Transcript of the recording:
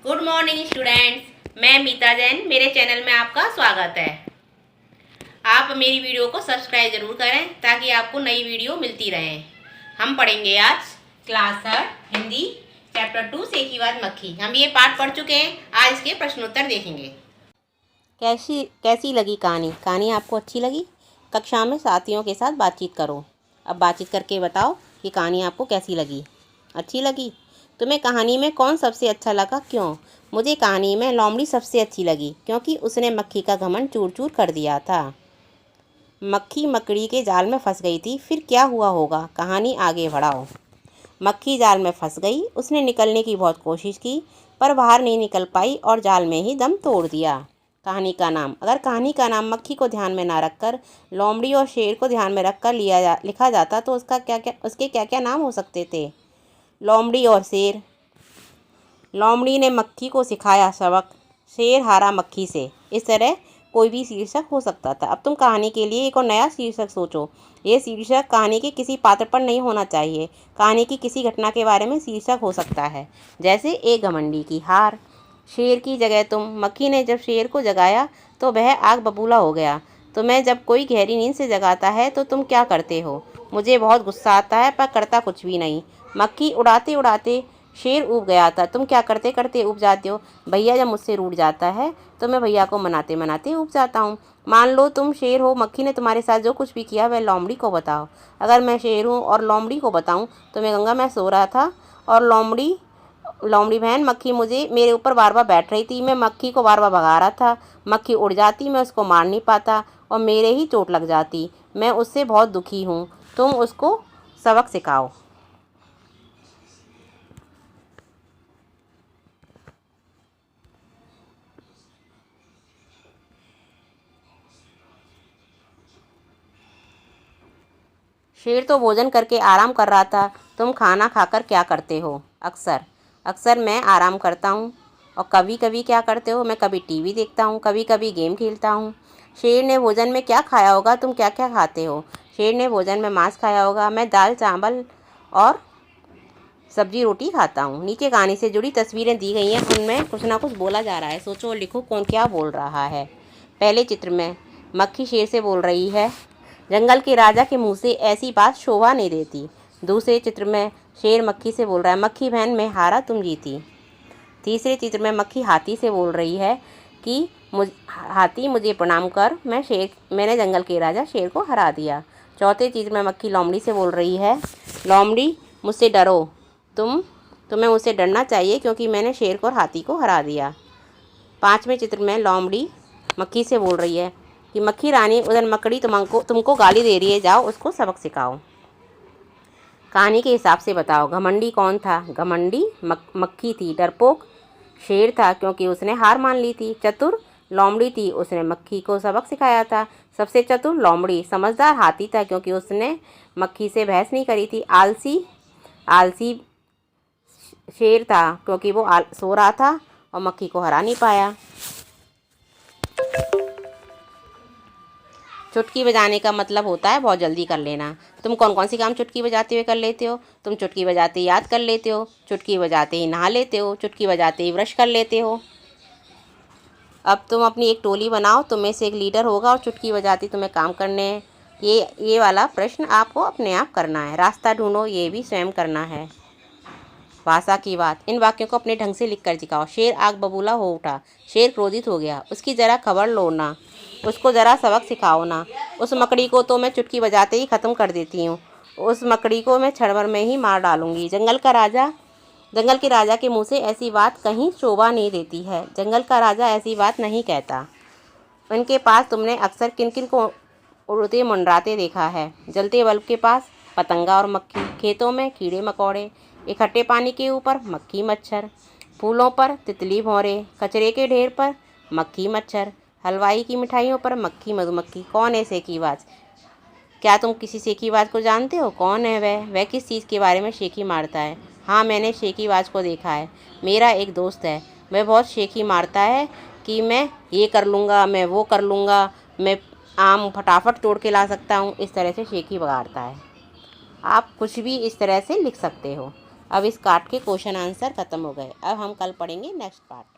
Good morning students, मैं मीता जैन। मेरे channel में आपका स्वागत है। आप मेरी वीडियो को सब्सक्राइब जरूर करें ताकि आपको नई वीडियो मिलती रहे। हम पढ़ेंगे आज क्लास 3 हिंदी चैप्टर 2 सेखीवाद मक्खी। हम ये पाठ पढ़ चुके हैं। आज इसके प्रश्नोत्तर देखेंगे। कैसी लगी कहानी? कहानी आपको अच्छी लगी? कक्षा में साथियों के साथ बातचीत करो। अब बातचीत करके बताओ कि कहानी आपको कैसी लगी। अच्छी लगी? तुम्हें कहानी में कौन सबसे अच्छा लगा, क्यों? मुझे कहानी में लोमड़ी सबसे अच्छी लगी क्योंकि उसने मक्खी का घमंड चूर चूर कर दिया था। मक्खी मकड़ी के जाल में फंस गई थी, फिर क्या हुआ होगा? कहानी आगे बढ़ाओ। मक्खी जाल में फंस गई। उसने निकलने की बहुत कोशिश की पर बाहर नहीं निकल पाई और जाल में ही दम तोड़ दिया। कहानी का नाम। अगर कहानी का नाम मक्खी को ध्यान में ना रखकर लोमड़ी और शेर को ध्यान में रखकर लिखा जाता तो उसके क्या क्या नाम हो सकते थे? लोमड़ी और शेर। लोमड़ी ने मक्खी को सिखाया सबक, शेर हारा मक्खी से। इस तरह कोई भी शीर्षक हो सकता था। अब तुम कहानी के लिए एक और नया शीर्षक सोचो। ये शीर्षक कहानी के किसी पात्र पर नहीं होना चाहिए। कहानी की किसी घटना के बारे में शीर्षक हो सकता है, जैसे एक घमंडी की हार। शेर की जगह तुम। मक्खी ने जब शेर को जगाया तो वह आग बबूला हो गया। तुम्हें जब कोई गहरी नींद से जगाता है तो तुम क्या करते हो? मुझे बहुत गुस्सा आता है पर करता कुछ भी नहीं। मक्खी उड़ाते उड़ाते शेर ऊब गया था। तुम क्या करते करते ऊब जाते हो? भैया जब मुझसे रूठ जाता है तो मैं भैया को मनाते मनाते ऊब जाता हूँ। मान लो तुम शेर हो। मक्खी ने तुम्हारे साथ जो कुछ भी किया वह लोमड़ी को बताओ। अगर मैं शेर हूँ और लोमड़ी को बताऊँ तो मैं कहूँगा मैं सो रहा था और लोमड़ी बहन मक्खी मेरे ऊपर बार बार बैठ रही थी। मैं मक्खी को बार बार भगा रहा था। मक्खी उड़ जाती, मैं उसको मार नहीं पाता और मेरे ही चोट लग जाती। मैं उससे बहुत दुखी हूँ। तुम उसको सबक सिखाओ। शेर तो भोजन करके आराम कर रहा था। तुम खाना खाकर क्या करते हो? अक्सर अक्सर मैं आराम करता हूँ। और कभी कभी क्या करते हो? मैं कभी टीवी देखता हूँ, कभी कभी गेम खेलता हूँ। शेर ने भोजन में क्या खाया होगा? तुम क्या क्या खाते हो? शेर ने भोजन में मांस खाया होगा। मैं दाल चावल और सब्जी रोटी खाता हूँ। नीचे कहानी से जुड़ी तस्वीरें दी गई हैं, उनमें कुछ ना कुछ बोला जा रहा है। सोचो और लिखो कौन क्या बोल रहा है। पहले चित्र में मक्खी शेर से बोल रही है, जंगल के राजा के मुंह से ऐसी बात शोभा नहीं देती। दूसरे चित्र में शेर मक्खी से बोल रहा है, मक्खी बहन मैं हारा तुम जीती। तीसरे चित्र में मक्खी हाथी से बोल रही है कि हाथी मुझे प्रणाम कर, मैंने जंगल के राजा शेर को हरा दिया। चौथे चित्र में मक्खी लोमड़ी से बोल रही है, लोमड़ी मुझसे डरो, तुम्हें मुझसे डरना चाहिए क्योंकि मैंने शेर को और हाथी को हरा दिया। पाँचवें चित्र में लोमड़ी मक्खी से बोल रही है कि मक्खी रानी उधर मकड़ी तुमको गाली दे रही है, जाओ उसको सबक सिखाओ। कहानी के हिसाब से बताओ, घमंडी कौन था? घमंडी मक्खी थी। डरपोक शेर था क्योंकि उसने हार मान ली थी। चतुर लोमड़ी थी, उसने मक्खी को सबक सिखाया था। सबसे चतुर लोमड़ी। समझदार हाथी था क्योंकि उसने मक्खी से बहस नहीं करी थी। आलसी शेर था क्योंकि वो सो रहा था और मक्खी को हरा नहीं पाया। चुटकी बजाने का मतलब होता है बहुत जल्दी कर लेना। तुम कौन कौन सी काम चुटकी बजाते हुए कर लेते हो? तुम चुटकी बजाते ही याद कर लेते हो, चुटकी बजाते ही नहा लेते हो, चुटकी बजाते ही ब्रश कर लेते हो। अब तुम अपनी एक टोली बनाओ, तुम में से एक लीडर होगा और चुटकी बजाती तुम्हें काम करने हैं। ये वाला प्रश्न आपको अपने आप करना है। रास्ता ढूंढो, ये भी स्वयं करना है। भाषा की बात। इन वाक्यों को अपने ढंग से लिख कर दिखाओ। शेर आग बबूला हो उठा। शेर क्रोधित हो गया। उसकी ज़रा खबर लो ना, उसको ज़रा सबक सिखाओ ना। उस मकड़ी को तो मैं चुटकी बजाते ही ख़त्म कर देती हूँ, उस मकड़ी को मैं क्षण भर में ही मार डालूंगी। जंगल के राजा के मुंह से ऐसी बात कहीं शोभा नहीं देती है। जंगल का राजा ऐसी बात नहीं कहता। उनके पास तुमने अक्सर किन किन को उड़ते मंडराते देखा है? जलते बल्ब के पास पतंगा और मक्खी, खेतों में कीड़े मकोड़े, इकट्ठे पानी के ऊपर मक्खी मच्छर, फूलों पर तितली भौरे, कचरे के ढेर पर मक्खी मच्छर, हलवाई की मिठाइयों पर मक्खी मधुमक्खी। कौन है सेखीबाज? क्या तुम किसी सेखीबाज को जानते हो? कौन है वह किस चीज़ के बारे में शेखी मारता है? हाँ, मैंने शेखीबाज को देखा है। मेरा एक दोस्त है, वह बहुत शेखी मारता है कि मैं ये कर लूँगा, मैं वो कर लूँगा, मैं आम फटाफट तोड़ के ला सकता हूँ। इस तरह से शेखी बगाड़ता है। आप कुछ भी इस तरह से लिख सकते हो। अब इस काट के क्वेश्चन आंसर ख़त्म हो गए। अब हम कल पढ़ेंगे नेक्स्ट पार्ट।